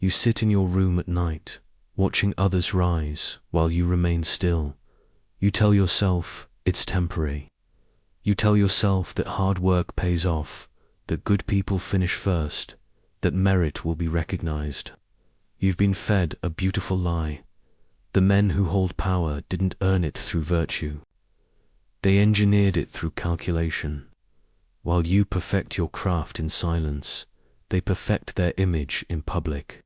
You sit in your room at night, watching others rise while you remain still. You tell yourself it's temporary. You tell yourself that hard work pays off, that good people finish first, that merit will be recognized. You've been fed a beautiful lie. The men who hold power didn't earn it through virtue. They engineered it through calculation. While you perfect your craft in silence, they perfect their image in public.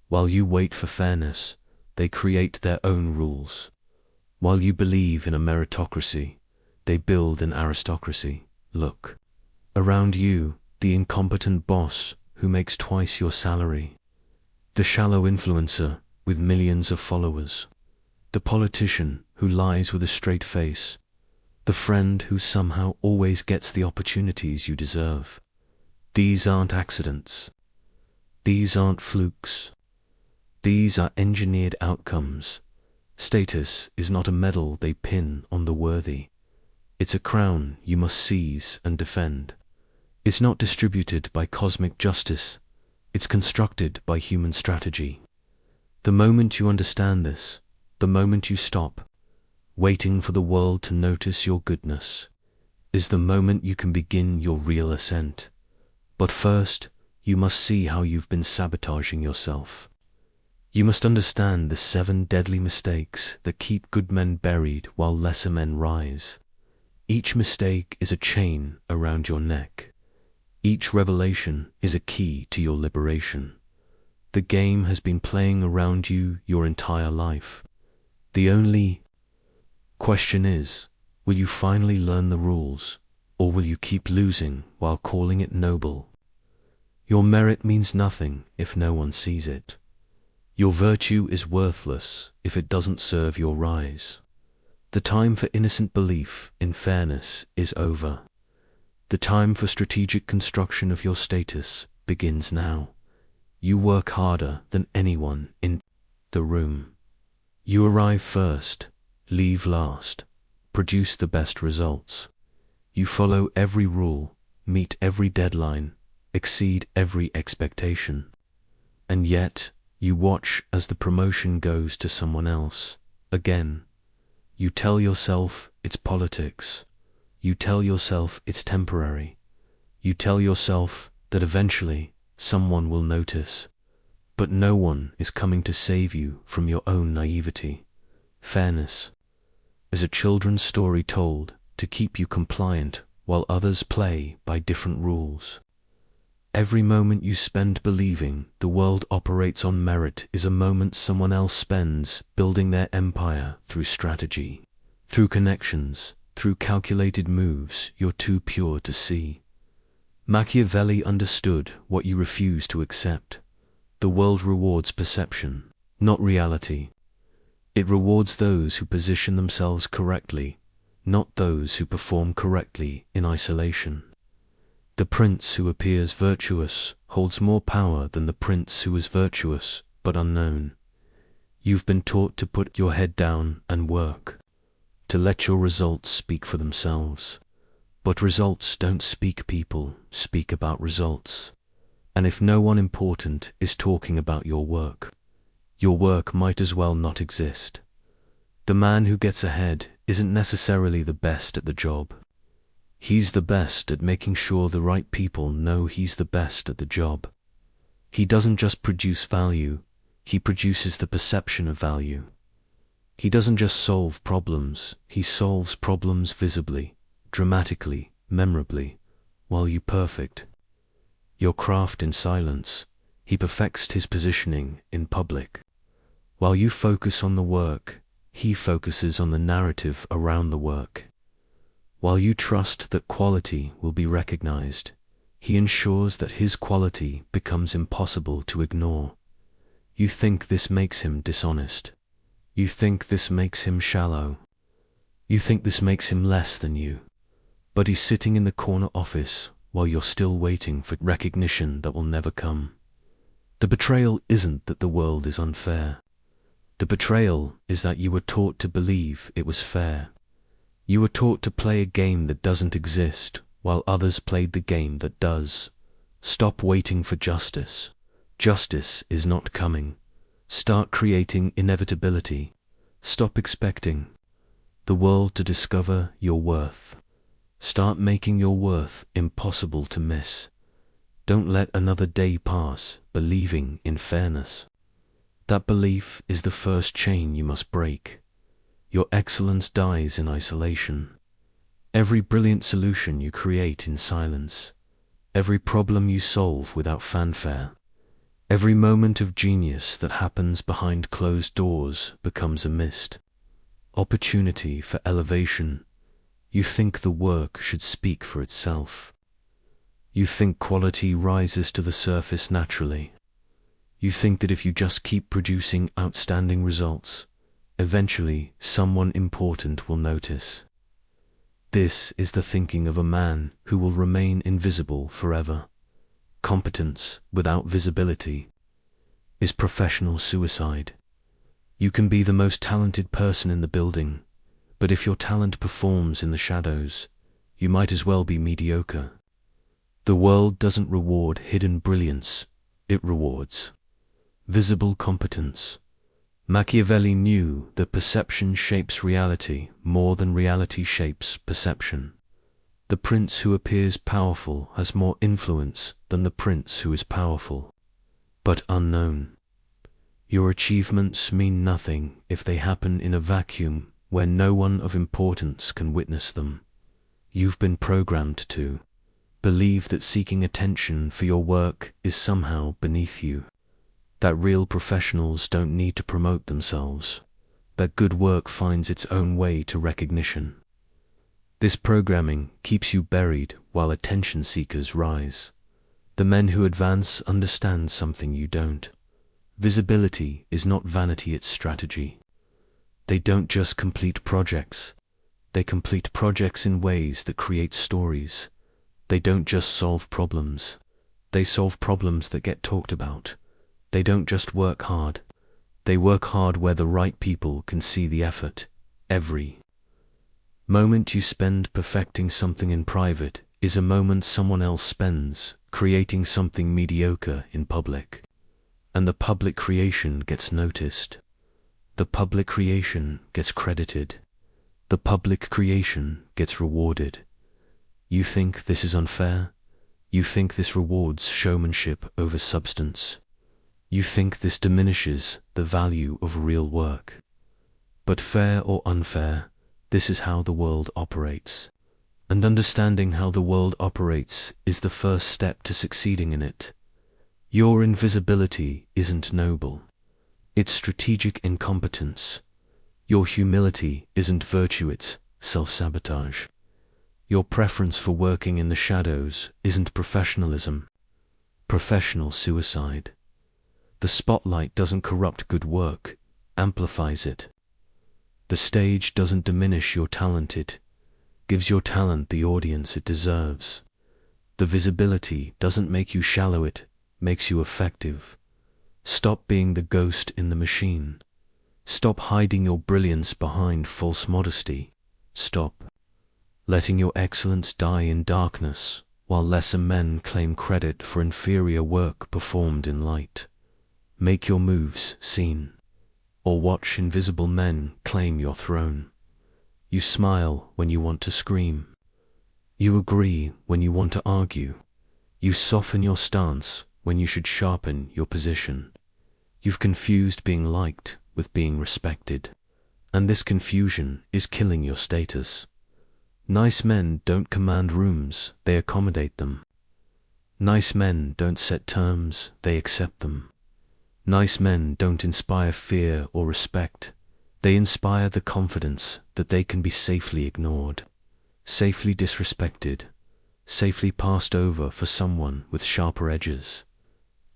While you wait for fairness, they create their own rules. While you believe in a meritocracy, they build an aristocracy. Look around you, the incompetent boss who makes twice your salary, the shallow influencer with millions of followers, the politician who lies with a straight face, the friend who somehow always gets the opportunities you deserve. These aren't accidents. These aren't flukes. These are engineered outcomes. Status is not a medal they pin on the worthy. It's a crown you must seize and defend. It's not distributed by cosmic justice. It's constructed by human strategy. The moment you understand this, the moment you stop waiting for the world to notice your goodness, is the moment you can begin your real ascent. But first, you must see how you've been sabotaging yourself. You must understand the 7 deadly mistakes that keep good men buried while lesser men rise. Each mistake is a chain around your neck. Each revelation is a key to your liberation. The game has been playing around you your entire life. The only question is, will you finally learn the rules, or will you keep losing while calling it noble? Your merit means nothing if no one sees it. Your virtue is worthless if it doesn't serve your rise. The time for innocent belief in fairness is over. The time for strategic construction of your status begins now. You work harder than anyone in the room. You arrive first, leave last, produce the best results. You follow every rule, meet every deadline, exceed every expectation. And yet, you watch as the promotion goes to someone else. Again, you tell yourself it's politics. You tell yourself it's temporary. You tell yourself that eventually someone will notice. But no one is coming to save you from your own naivety. Fairness is a children's story told to keep you compliant while others play by different rules. Every moment you spend believing the world operates on merit is a moment someone else spends building their empire through strategy, through connections, through calculated moves you're too pure to see. Machiavelli understood what you refuse to accept. The world rewards perception, not reality. It rewards those who position themselves correctly, not those who perform correctly in isolation. The prince who appears virtuous holds more power than the prince who is virtuous but unknown. You've been taught to put your head down and work, to let your results speak for themselves. But results don't speak, people speak about results. And if no one important is talking about your work might as well not exist. The man who gets ahead isn't necessarily the best at the job. He's the best at making sure the right people know he's the best at the job. He doesn't just produce value, he produces the perception of value. He doesn't just solve problems, he solves problems visibly, dramatically, memorably, while you perfect your craft in silence. He perfects his positioning in public. While you focus on the work, he focuses on the narrative around the work. While you trust that quality will be recognized, he ensures that his quality becomes impossible to ignore. You think this makes him dishonest. You think this makes him shallow. You think this makes him less than you. But he's sitting in the corner office while you're still waiting for recognition that will never come. The betrayal isn't that the world is unfair. The betrayal is that you were taught to believe it was fair. You were taught to play a game that doesn't exist, while others played the game that does. Stop waiting for justice. Justice is not coming. Start creating inevitability. Stop expecting the world to discover your worth. Start making your worth impossible to miss. Don't let another day pass believing in fairness. That belief is the first chain you must break. Your excellence dies in isolation. Every brilliant solution you create in silence. Every problem you solve without fanfare. Every moment of genius that happens behind closed doors becomes a missed opportunity for elevation. You think the work should speak for itself. You think quality rises to the surface naturally. You think that if you just keep producing outstanding results, eventually someone important will notice. This is the thinking of a man who will remain invisible forever. Competence without visibility is professional suicide. You can be the most talented person in the building, but if your talent performs in the shadows, you might as well be mediocre. The world doesn't reward hidden brilliance, it rewards visible competence. Machiavelli knew that perception shapes reality more than reality shapes perception. The prince who appears powerful has more influence than the prince who is powerful, but unknown. Your achievements mean nothing if they happen in a vacuum where no one of importance can witness them. You've been programmed to believe that seeking attention for your work is somehow beneath you, that real professionals don't need to promote themselves, that good work finds its own way to recognition. This programming keeps you buried while attention seekers rise. The men who advance understand something you don't. Visibility is not vanity, it's strategy. They don't just complete projects. They complete projects in ways that create stories. They don't just solve problems. They solve problems that get talked about. They don't just work hard. They work hard where the right people can see the effort. Every moment you spend perfecting something in private is a moment someone else spends creating something mediocre in public. And the public creation gets noticed. The public creation gets credited. The public creation gets rewarded. You think this is unfair? You think this rewards showmanship over substance? You think this diminishes the value of real work? But fair or unfair, this is how the world operates. And understanding how the world operates is the first step to succeeding in it. Your invisibility isn't noble. It's strategic incompetence. Your humility isn't virtue, it's self-sabotage. Your preference for working in the shadows isn't professionalism. Professional suicide. The spotlight doesn't corrupt good work, amplifies it. The stage doesn't diminish your talent, it gives your talent the audience it deserves. The visibility doesn't make you shallow, it makes you effective. Stop being the ghost in the machine. Stop hiding your brilliance behind false modesty. Stop letting your excellence die in darkness while lesser men claim credit for inferior work performed in light. Make your moves seen, or watch invisible men claim your throne. You smile when you want to scream. You agree when you want to argue. You soften your stance when you should sharpen your position. You've confused being liked with being respected, and this confusion is killing your status. Nice men don't command rooms, they accommodate them. Nice men don't set terms, they accept them. Nice men don't inspire fear or respect, they inspire the confidence that they can be safely ignored, safely disrespected, safely passed over for someone with sharper edges.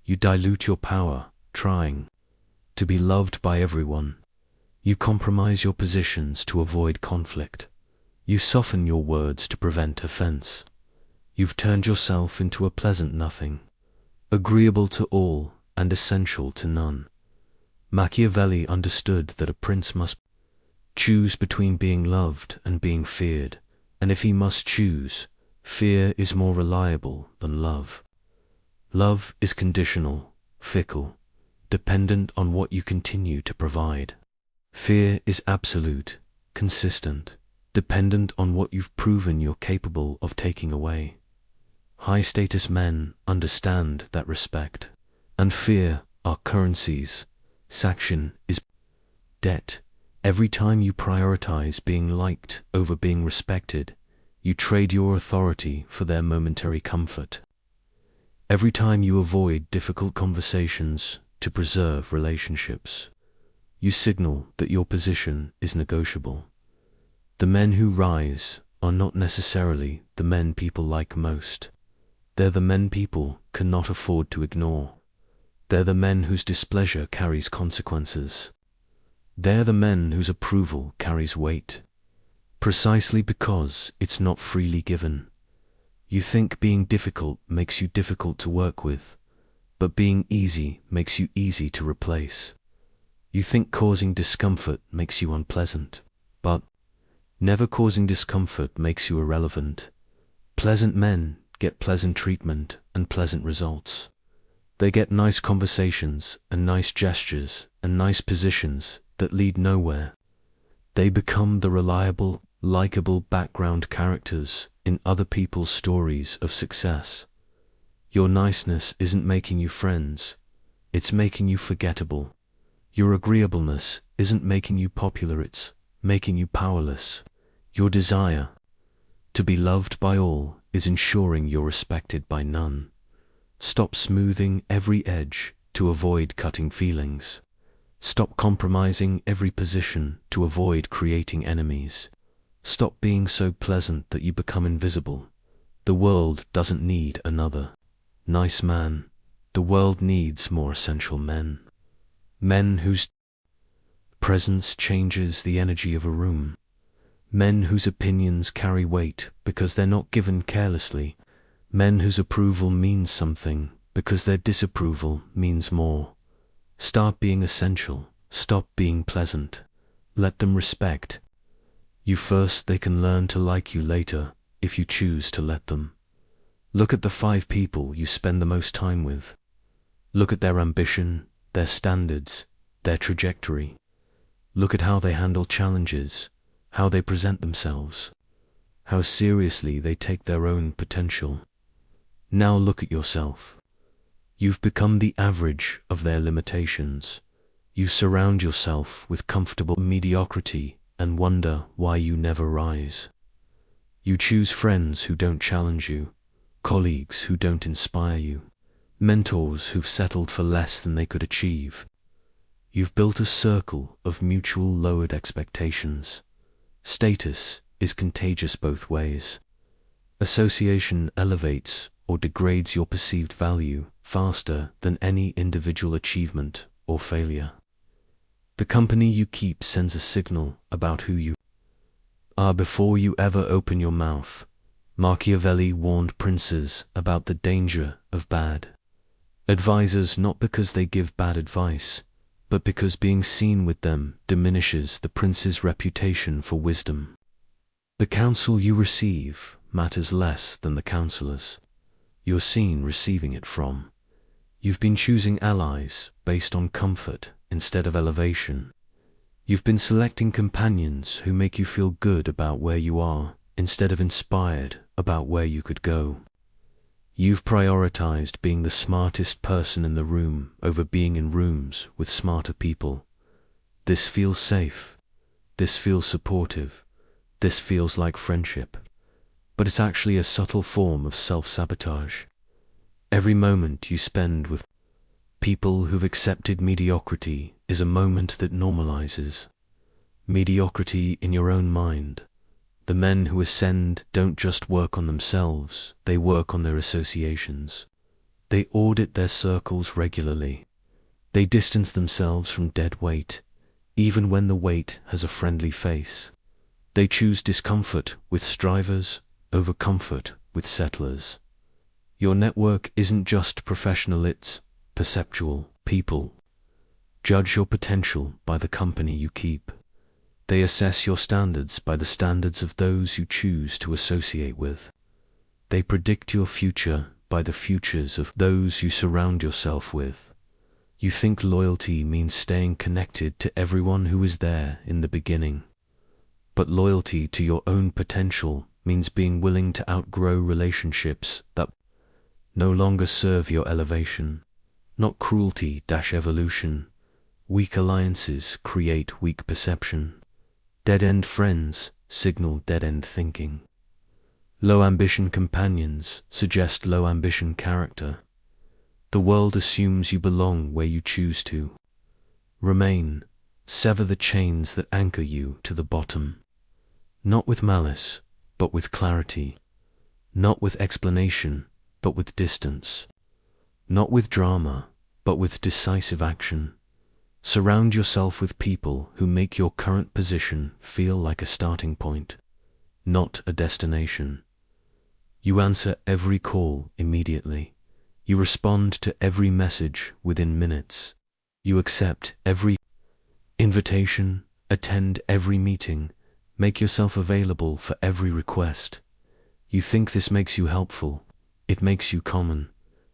You dilute your power, trying to be loved by everyone. You compromise your positions to avoid conflict. You soften your words to prevent offense. You've turned yourself into a pleasant nothing, agreeable to all and essential to none. Machiavelli understood that a prince must choose between being loved and being feared, and if he must choose, fear is more reliable than love. Love is conditional, fickle, dependent on what you continue to provide. Fear is absolute, consistent, dependent on what you've proven you're capable of taking away. High-status men understand that respect and fear are currencies. Sanction is debt. Every time you prioritize being liked over being respected, you trade your authority for their momentary comfort. Every time you avoid difficult conversations to preserve relationships, you signal that your position is negotiable. The men who rise are not necessarily the men people like most. They're the men people cannot afford to ignore. They're the men whose displeasure carries consequences. They're the men whose approval carries weight, precisely because it's not freely given. You think being difficult makes you difficult to work with, but being easy makes you easy to replace. You think causing discomfort makes you unpleasant, but never causing discomfort makes you irrelevant. Pleasant men get pleasant treatment and pleasant results. They get nice conversations and nice gestures and nice positions that lead nowhere. They become the reliable, likable background characters in other people's stories of success. Your niceness isn't making you friends, it's making you forgettable. Your agreeableness isn't making you popular, it's making you powerless. Your desire to be loved by all is ensuring you're respected by none. Stop smoothing every edge to avoid cutting feelings. Stop compromising every position to avoid creating enemies. Stop being so pleasant that you become invisible. The world doesn't need another nice man. The world needs more essential men. Men whose presence changes the energy of a room. Men whose opinions carry weight because they're not given carelessly. Men whose approval means something because their disapproval means more. Start being essential. Stop being pleasant. Let them respect you first. They can learn to like you later if you choose to let them. Look at the 5 people you spend the most time with. Look at their ambition, their standards, their trajectory. Look at how they handle challenges, how they present themselves, how seriously they take their own potential. Now look at yourself. You've become the average of their limitations. You surround yourself with comfortable mediocrity and wonder why you never rise. You choose friends who don't challenge you, colleagues who don't inspire you, mentors who've settled for less than they could achieve. You've built a circle of mutual lowered expectations. Status is contagious both ways. Association elevates or degrades your perceived value faster than any individual achievement or failure. The company you keep sends a signal about who you are before you ever open your mouth. Machiavelli warned princes about the danger of bad advisors, not because they give bad advice, but because being seen with them diminishes the prince's reputation for wisdom. The counsel you receive matters less than the counselors you're seen receiving it from. You've been choosing allies based on comfort instead of elevation. You've been selecting companions who make you feel good about where you are instead of inspired about where you could go. You've prioritized being the smartest person in the room over being in rooms with smarter people. This feels safe. This feels supportive. This feels like friendship. But it's actually a subtle form of self-sabotage. Every moment you spend with people who've accepted mediocrity is a moment that normalizes mediocrity in your own mind. The men who ascend don't just work on themselves, they work on their associations. They audit their circles regularly. They distance themselves from dead weight, even when the weight has a friendly face. They choose discomfort with strivers over comfort with settlers. Your network isn't just professional, it's perceptual. People judge your potential by the company you keep. They assess your standards by the standards of those you choose to associate with. They predict your future by the futures of those you surround yourself with. You think loyalty means staying connected to everyone who was there in the beginning. But loyalty to your own potential means being willing to outgrow relationships that no longer serve your elevation. Not cruelty-evolution. Weak alliances create weak perception. Dead-end friends signal dead-end thinking. Low-ambition companions suggest low-ambition character. The world assumes you belong where you choose to. Remain. Sever the chains that anchor you to the bottom. Not with malice, but with clarity. Not with explanation, but with distance. Not with drama, but with decisive action. Surround yourself with people who make your current position feel like a starting point, not a destination. You answer every call immediately. You respond to every message within minutes. You accept every invitation, attend every meeting, make yourself available for every request. You think this makes you helpful. It makes you common.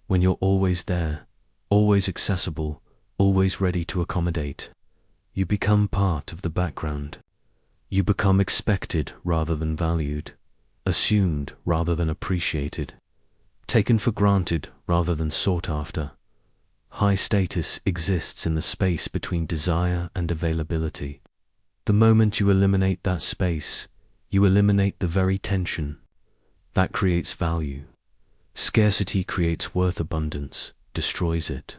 When you're always there, always accessible, always ready to accommodate, you become part of the background. You become expected rather than valued, assumed rather than appreciated, taken for granted rather than sought after. High status exists in the space between desire and availability. The moment you eliminate that space, you eliminate the very tension. That creates value. Scarcity creates worth, abundance destroys it.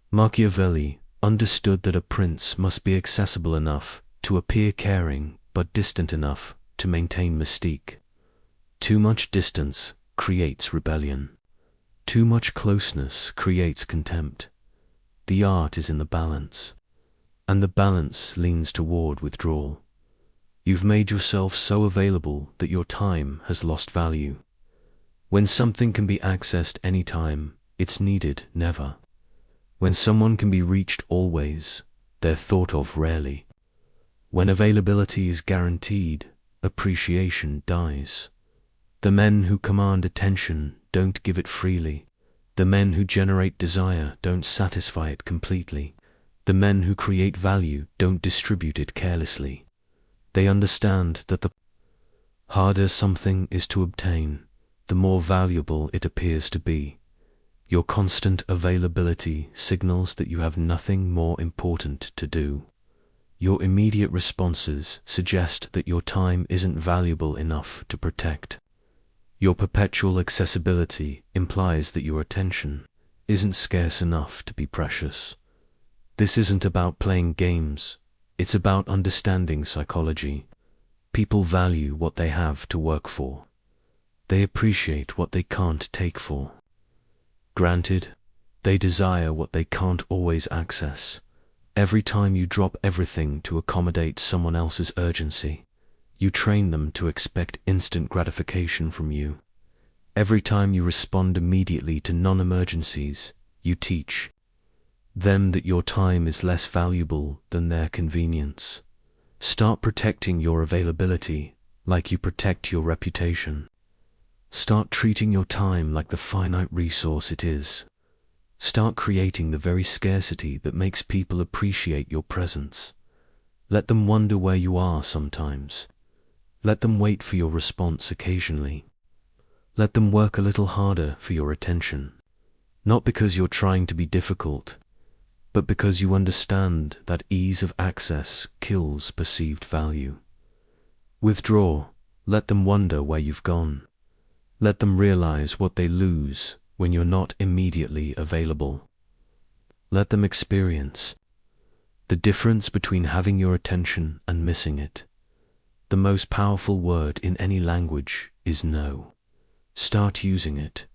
Machiavelli understood that a prince must be accessible enough to appear caring, but distant enough to maintain mystique. Too much distance creates rebellion. Too much closeness creates contempt. The art is in the balance, and the balance leans toward withdrawal. You've made yourself so available that your time has lost value. When something can be accessed anytime, it's needed never. When someone can be reached always, they're thought of rarely. When availability is guaranteed, appreciation dies. The men who command attention don't give it freely. The men who generate desire don't satisfy it completely. The men who create value don't distribute it carelessly. They understand that the harder something is to obtain, the more valuable it appears to be. Your constant availability signals that you have nothing more important to do. Your immediate responses suggest that your time isn't valuable enough to protect. Your perpetual accessibility implies that your attention isn't scarce enough to be precious. This isn't about playing games, it's about understanding psychology. People value what they have to work for. They appreciate what they can't take for granted. They desire what they can't always access. Every time you drop everything to accommodate someone else's urgency, you train them to expect instant gratification from you. Every time you respond immediately to non-emergencies, you teach them that your time is less valuable than their convenience. Start protecting your availability like you protect your reputation. Start treating your time like the finite resource it is. Start creating the very scarcity that makes people appreciate your presence. Let them wonder where you are sometimes. Let them wait for your response occasionally. Let them work a little harder for your attention. Not because you're trying to be difficult, but because you understand that ease of access kills perceived value. Withdraw. Let them wonder where you've gone. Let them realize what they lose when you're not immediately available. Let them experience the difference between having your attention and missing it. The most powerful word in any language is no. Start using it.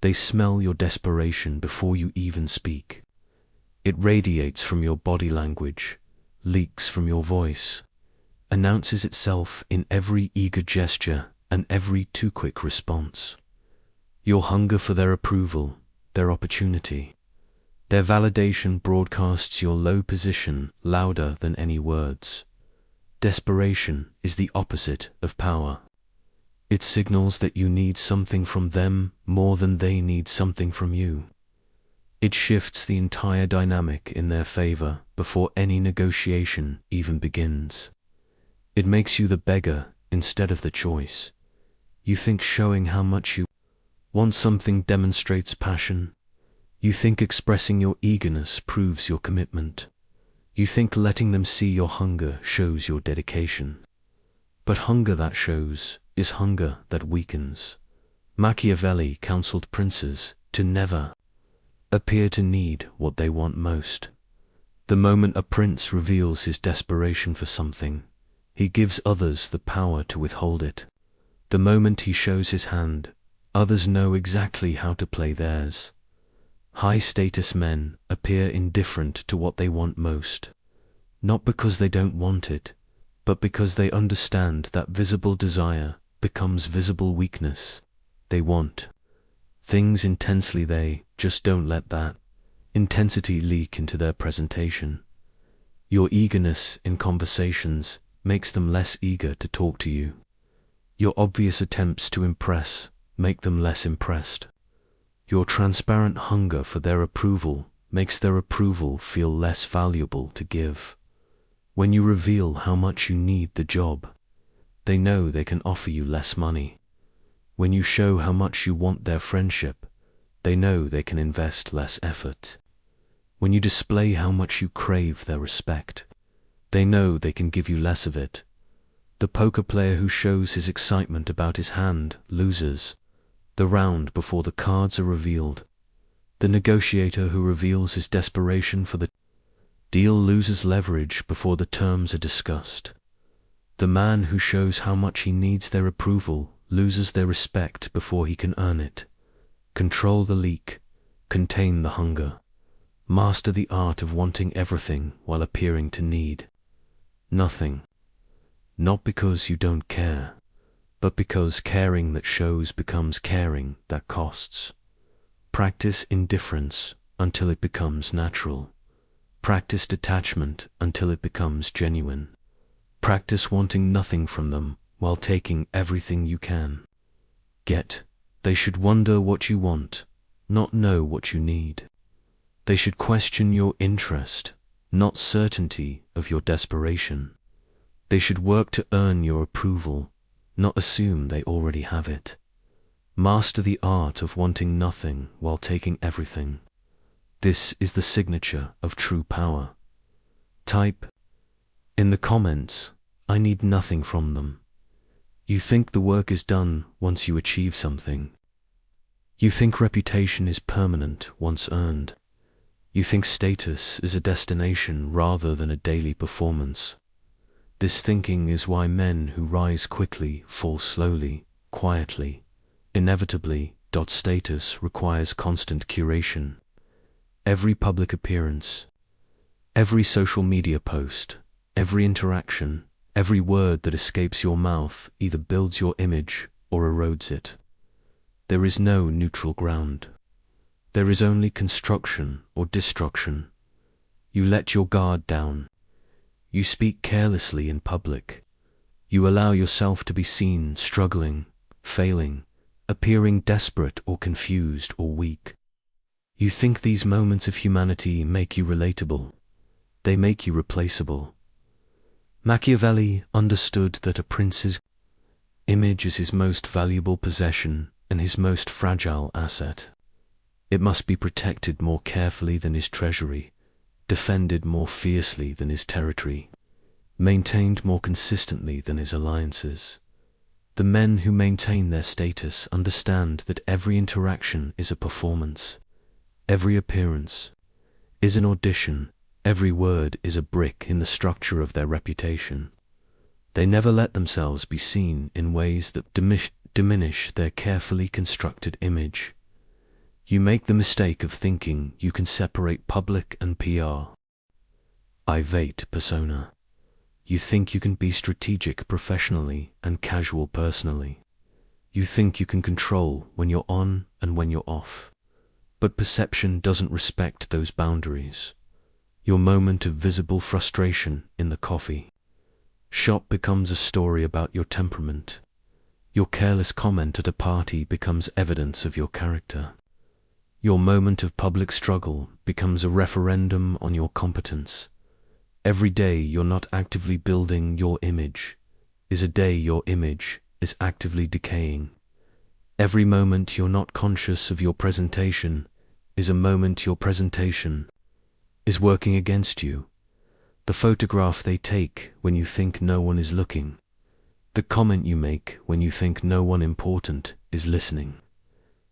They smell your desperation before you even speak. It radiates from your body language, leaks from your voice, announces itself in every eager gesture and every too quick response. Your hunger for their approval, their opportunity, their validation broadcasts your low position louder than any words. Desperation is the opposite of power. It signals that you need something from them more than they need something from you. It shifts the entire dynamic in their favor before any negotiation even begins. It makes you the beggar instead of the choice. You think showing how much you want something demonstrates passion. You think expressing your eagerness proves your commitment. You think letting them see your hunger shows your dedication. But hunger that shows is hunger that weakens. Machiavelli counseled princes to never appear to need what they want most. The moment a prince reveals his desperation for something, he gives others the power to withhold it. The moment he shows his hand, others know exactly how to play theirs. High-status men appear indifferent to what they want most, not because they don't want it, but because they understand that visible desire becomes visible weakness. They want things intensely, they just don't let that intensity leak into their presentation. Your eagerness in conversations makes them less eager to talk to you. Your obvious attempts to impress make them less impressed. Your transparent hunger for their approval makes their approval feel less valuable to give. When you reveal how much you need the job, they know they can offer you less money. When you show how much you want their friendship, they know they can invest less effort. When you display how much you crave their respect, they know they can give you less of it. The poker player who shows his excitement about his hand loses the round before the cards are revealed. The negotiator who reveals his desperation for the deal loses leverage before the terms are discussed. The man who shows how much he needs their approval loses their respect before he can earn it. Control the leak, contain the hunger. Master the art of wanting everything while appearing to need nothing. Not because you don't care, but because caring that shows becomes caring that costs. Practice indifference until it becomes natural. Practice detachment until it becomes genuine. Practice wanting nothing from them while taking everything you can get. They should wonder what you want, not know what you need. They should question your interest, not certainty of your desperation. They should work to earn your approval, not assume they already have it. Master the art of wanting nothing while taking everything. This is the signature of true power. Type in the comments, "I need nothing from them." You think the work is done once you achieve something. You think reputation is permanent once earned. You think status is a destination rather than a daily performance. This thinking is why men who rise quickly fall slowly, quietly, inevitably. Status requires constant curation. Every public appearance, every social media post, every interaction, every word that escapes your mouth either builds your image or erodes it. There is no neutral ground. There is only construction or destruction. You let your guard down. You speak carelessly in public. You allow yourself to be seen struggling, failing, appearing desperate or confused or weak. You think these moments of humanity make you relatable. They make you replaceable. Machiavelli understood that a prince's image is his most valuable possession and his most fragile asset. It must be protected more carefully than his treasury, defended more fiercely than his territory, maintained more consistently than his alliances. The men who maintain their status understand that every interaction is a performance. Every appearance is an audition. Every word is a brick in the structure of their reputation. They never let themselves be seen in ways that diminish their carefully constructed image. You make the mistake of thinking you can separate public and PR. Ivate persona. You think you can be strategic professionally and casual personally. You think you can control when you're on and when you're off. But perception doesn't respect those boundaries. Your moment of visible frustration in the coffee shop becomes a story about your temperament. Your careless comment at a party becomes evidence of your character. Your moment of public struggle becomes a referendum on your competence. Every day you're not actively building your image is a day your image is actively decaying. Every moment you're not conscious of your presentation is a moment your presentation is working against you. The photograph they take when you think no one is looking. The comment you make when you think no one important is listening.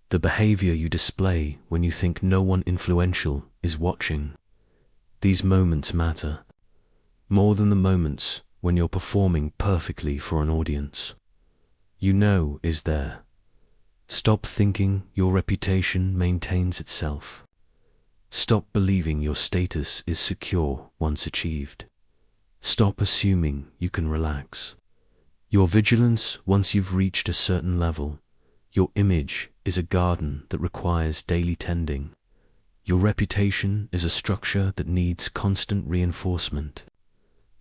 The behavior you display when you think no one influential is watching. These moments matter more than the moments when you're performing perfectly for an audience. You know is there. Stop thinking your reputation maintains itself. Stop believing your status is secure once achieved. Stop assuming you can relax. Your vigilance once you've reached a certain level. Your image is a garden that requires daily tending. Your reputation is a structure that needs constant reinforcement.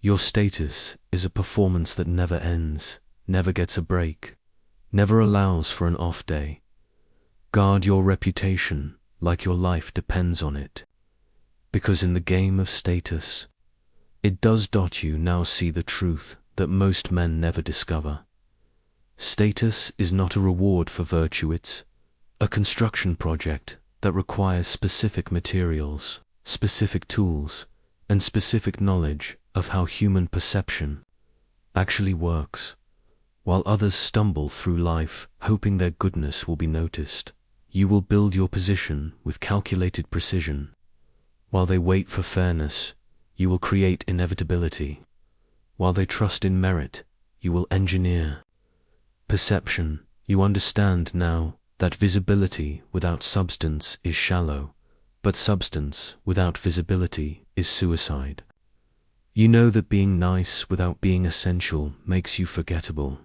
Your status is a performance that never ends, never gets a break, never allows for an off day. Guard your reputation like your life depends on it. Because in the game of status, it does. You now see the truth that most men never discover. Status is not a reward for virtue, it's a construction project that requires specific materials, specific tools, and specific knowledge of how human perception actually works. While others stumble through life hoping their goodness will be noticed, you will build your position with calculated precision. While they wait for fairness, you will create inevitability. While they trust in merit, you will engineer perception. You understand now that visibility without substance is shallow, but substance without visibility is suicide. You know that being nice without being essential makes you forgettable,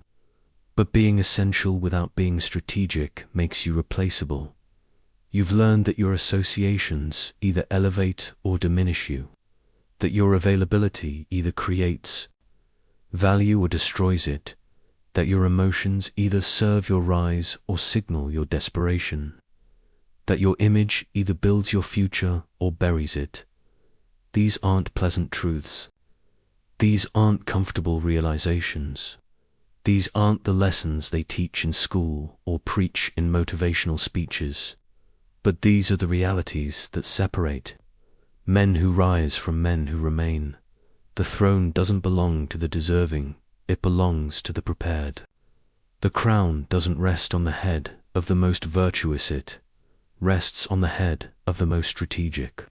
but being essential without being strategic makes you replaceable. You've learned that your associations either elevate or diminish you, that your availability either creates value or destroys it, that your emotions either serve your rise or signal your desperation, that your image either builds your future or buries it. These aren't pleasant truths. These aren't comfortable realizations. These aren't the lessons they teach in school or preach in motivational speeches. But these are the realities that separate men who rise from men who remain. The throne doesn't belong to the deserving, it belongs to the prepared. The crown doesn't rest on the head of the most virtuous, it rests on the head of the most strategic.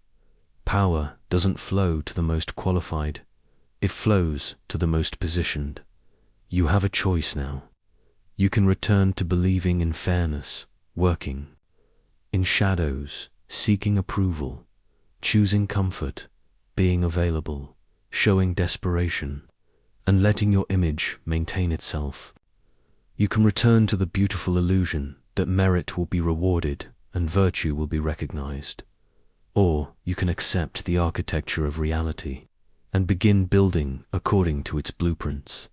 Power doesn't flow to the most qualified, it flows to the most positioned. You have a choice now. You can return to believing in fairness, working in shadows, seeking approval, choosing comfort, being available, showing desperation, and letting your image maintain itself. You can return to the beautiful illusion that merit will be rewarded and virtue will be recognized. Or you can accept the architecture of reality and begin building according to its blueprints.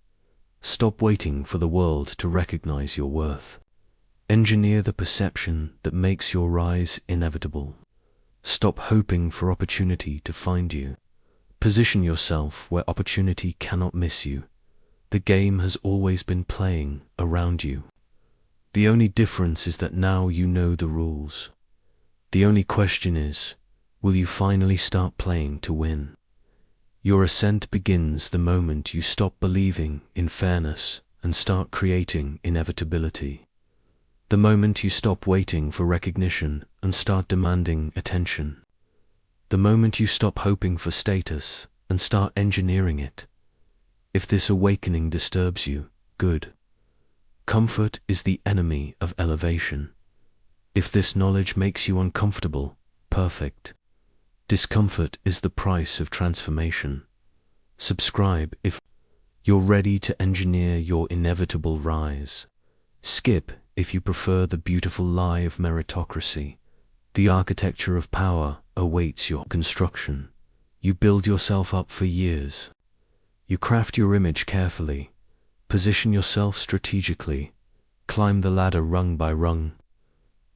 Stop waiting for the world to recognize your worth. Engineer the perception that makes your rise inevitable. Stop hoping for opportunity to find you. Position yourself where opportunity cannot miss you. The game has always been playing around you. The only difference is that now you know the rules. The only question is, will you finally start playing to win? Your ascent begins the moment you stop believing in fairness and start creating inevitability. The moment you stop waiting for recognition and start demanding attention. The moment you stop hoping for status and start engineering it. If this awakening disturbs you, good. Comfort is the enemy of elevation. If this knowledge makes you uncomfortable, perfect. Discomfort is the price of transformation. Subscribe if you're ready to engineer your inevitable rise. Skip if you prefer the beautiful lie of meritocracy. The architecture of power awaits your construction. You build yourself up for years. You craft your image carefully. Position yourself strategically. Climb the ladder rung by rung.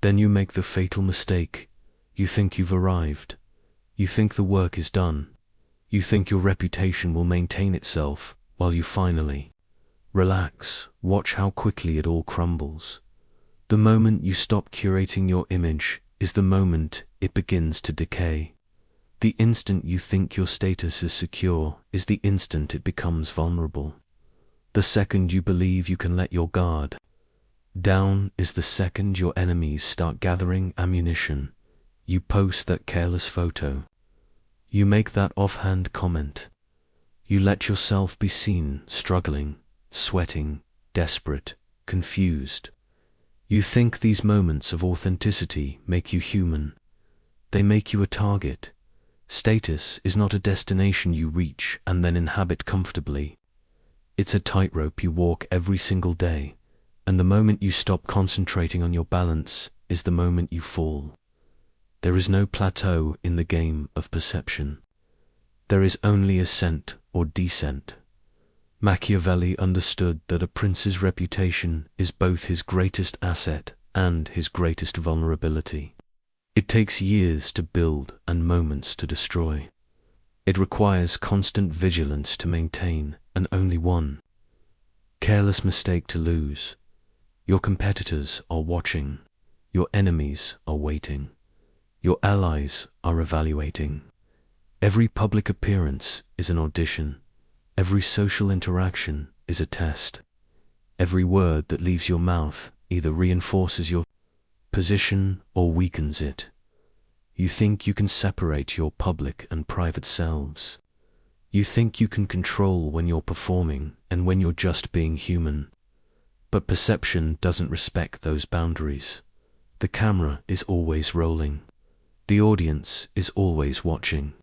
Then you make the fatal mistake. You think you've arrived. You think the work is done. You think your reputation will maintain itself while you finally relax. Watch how quickly it all crumbles. The moment you stop curating your image is the moment it begins to decay. The instant you think your status is secure is the instant it becomes vulnerable. The second you believe you can let your guard down is the second your enemies start gathering ammunition. You post that careless photo. You make that offhand comment. You let yourself be seen struggling, sweating, desperate, confused. You think these moments of authenticity make you human. They make you a target. Status is not a destination you reach and then inhabit comfortably. It's a tightrope you walk every single day, and the moment you stop concentrating on your balance is the moment you fall. There is no plateau in the game of perception. There is only ascent or descent. Machiavelli understood that a prince's reputation is both his greatest asset and his greatest vulnerability. It takes years to build and moments to destroy. It requires constant vigilance to maintain, and only one careless mistake to lose. Your competitors are watching. Your enemies are waiting. Your allies are evaluating. Every public appearance is an audition. Every social interaction is a test. Every word that leaves your mouth either reinforces your position or weakens it. You think you can separate your public and private selves. You think you can control when you're performing and when you're just being human. But perception doesn't respect those boundaries. The camera is always rolling. The audience is always watching.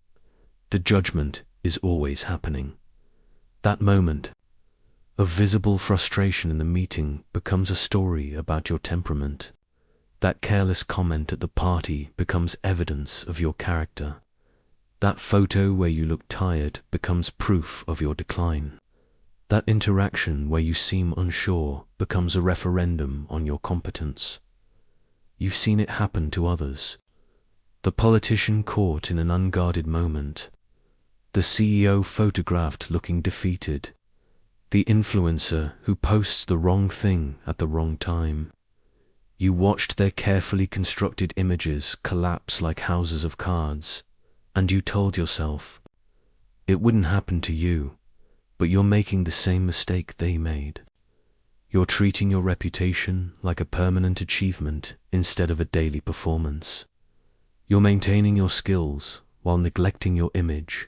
The judgment is always happening. That moment of visible frustration in the meeting becomes a story about your temperament. That careless comment at the party becomes evidence of your character. That photo where you look tired becomes proof of your decline. That interaction where you seem unsure becomes a referendum on your competence. You've seen it happen to others. The politician caught in an unguarded moment. The CEO photographed looking defeated. The influencer who posts the wrong thing at the wrong time. You watched their carefully constructed images collapse like houses of cards, and you told yourself, it wouldn't happen to you, but you're making the same mistake they made. You're treating your reputation like a permanent achievement instead of a daily performance. You're maintaining your skills while neglecting your image.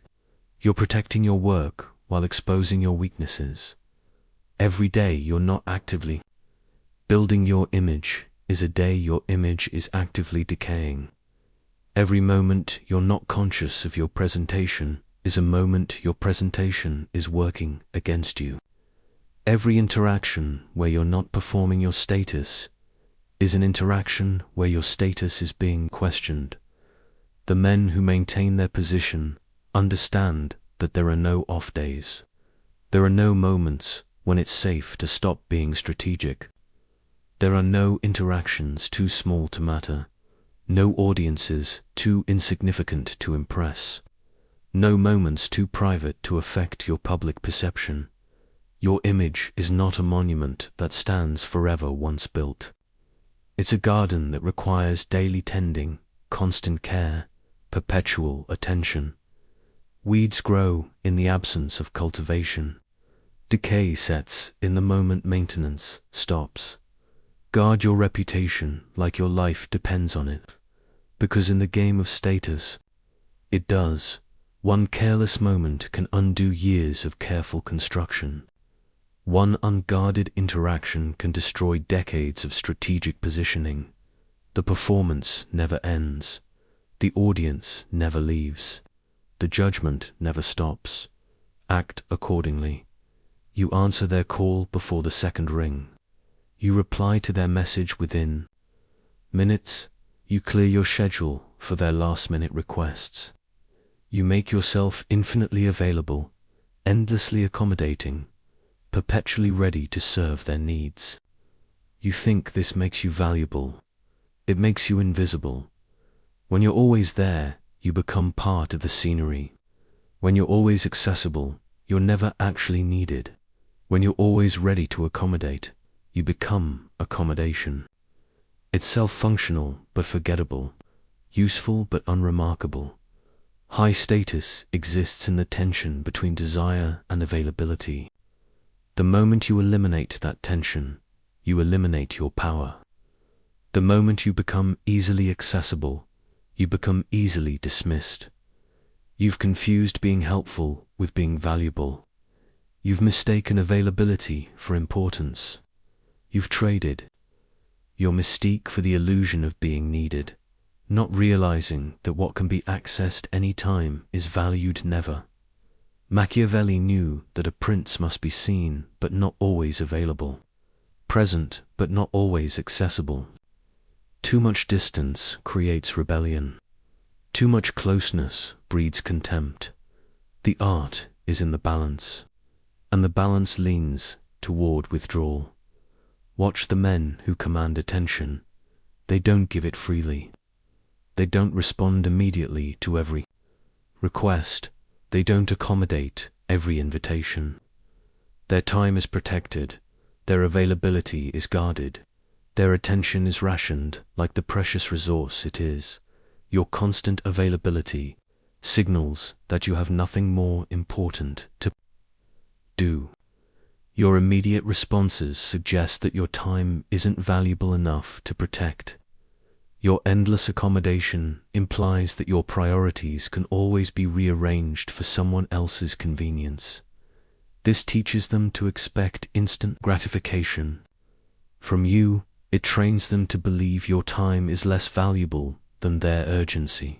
You're protecting your work while exposing your weaknesses. Every day you're not actively building your image is a day your image is actively decaying. Every moment you're not conscious of your presentation is a moment your presentation is working against you. Every interaction where you're not performing your status is an interaction where your status is being questioned. The men who maintain their position understand that there are no off days. There are no moments when it's safe to stop being strategic. There are no interactions too small to matter, no audiences too insignificant to impress, no moments too private to affect your public perception. Your image is not a monument that stands forever once built. It's a garden that requires daily tending, constant care, perpetual attention. Weeds grow in the absence of cultivation. Decay sets in the moment maintenance stops. Guard your reputation like your life depends on it, because in the game of status, it does. One careless moment can undo years of careful construction. One unguarded interaction can destroy decades of strategic positioning. The performance never ends. The audience never leaves. The judgment never stops. Act accordingly. You answer their call before the second ring. You reply to their message within minutes. You clear your schedule for their last-minute requests. You make yourself infinitely available, endlessly accommodating, perpetually ready to serve their needs. You think this makes you valuable. It makes you invisible. When you're always there, you become part of the scenery. When you're always accessible, you're never actually needed. When you're always ready to accommodate, you become accommodation. It's self-functional but forgettable, useful but unremarkable. High status exists in the tension between desire and availability. The moment you eliminate that tension, you eliminate your power. The moment you become easily accessible, you become easily dismissed. You've confused being helpful with being valuable. You've mistaken availability for importance. You've traded your mystique for the illusion of being needed, not realizing that what can be accessed any time is valued never. Machiavelli knew that a prince must be seen but not always available, present but not always accessible. Too much distance creates rebellion. Too much closeness breeds contempt. The art is in the balance, and the balance leans toward withdrawal. Watch the men who command attention. They don't give it freely. They don't respond immediately to every request. They don't accommodate every invitation. Their time is protected. Their availability is guarded. Their attention is rationed like the precious resource it is. Your constant availability signals that you have nothing more important to do. Your immediate responses suggest that your time isn't valuable enough to protect. Your endless accommodation implies that your priorities can always be rearranged for someone else's convenience. This teaches them to expect instant gratification from you. It trains them to believe your time is less valuable than their urgency.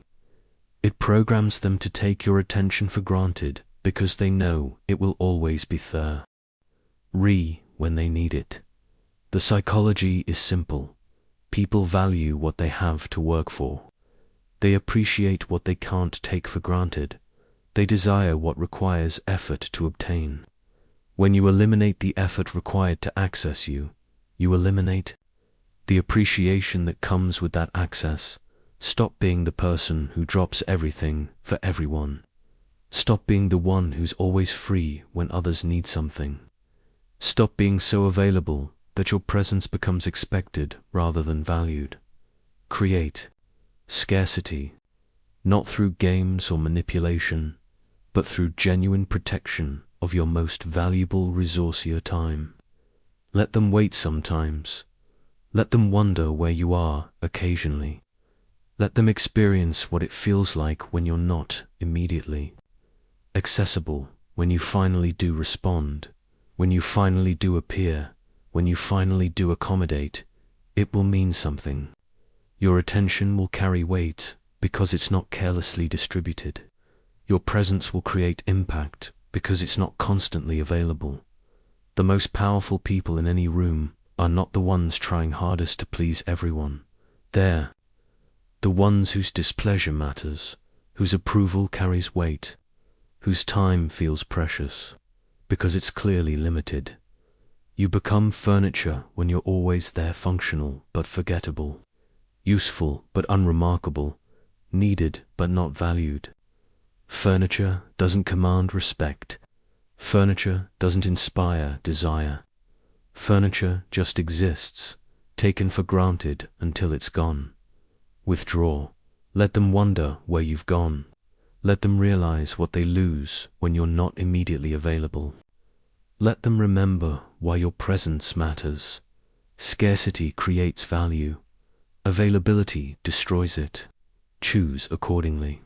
It programs them to take your attention for granted because they know it will always be there when they need it. The psychology is simple. People value what they have to work for. They appreciate what they can't take for granted. They desire what requires effort to obtain. When you eliminate the effort required to access you, you eliminate the appreciation that comes with that access. Stop being the person who drops everything for everyone. Stop being the one who's always free when others need something. Stop being so available that your presence becomes expected rather than valued. Create scarcity, not through games or manipulation, but through genuine protection of your most valuable resource, your time. Let them wait sometimes. Let them wonder where you are occasionally. Let them experience what it feels like when you're not immediately accessible, when you finally do respond, when you finally do appear, when you finally do accommodate. It will mean something. Your attention will carry weight because it's not carelessly distributed. Your presence will create impact because it's not constantly available. The most powerful people in any room are not the ones trying hardest to please everyone. They're the ones whose displeasure matters, whose approval carries weight, whose time feels precious, because it's clearly limited. You become furniture when you're always there, functional but forgettable, useful but unremarkable, needed but not valued. Furniture doesn't command respect. Furniture doesn't inspire desire. Furniture just exists, taken for granted until it's gone. Withdraw. Let them wonder where you've gone. Let them realize what they lose when you're not immediately available. Let them remember why your presence matters. Scarcity creates value. Availability destroys it. Choose accordingly.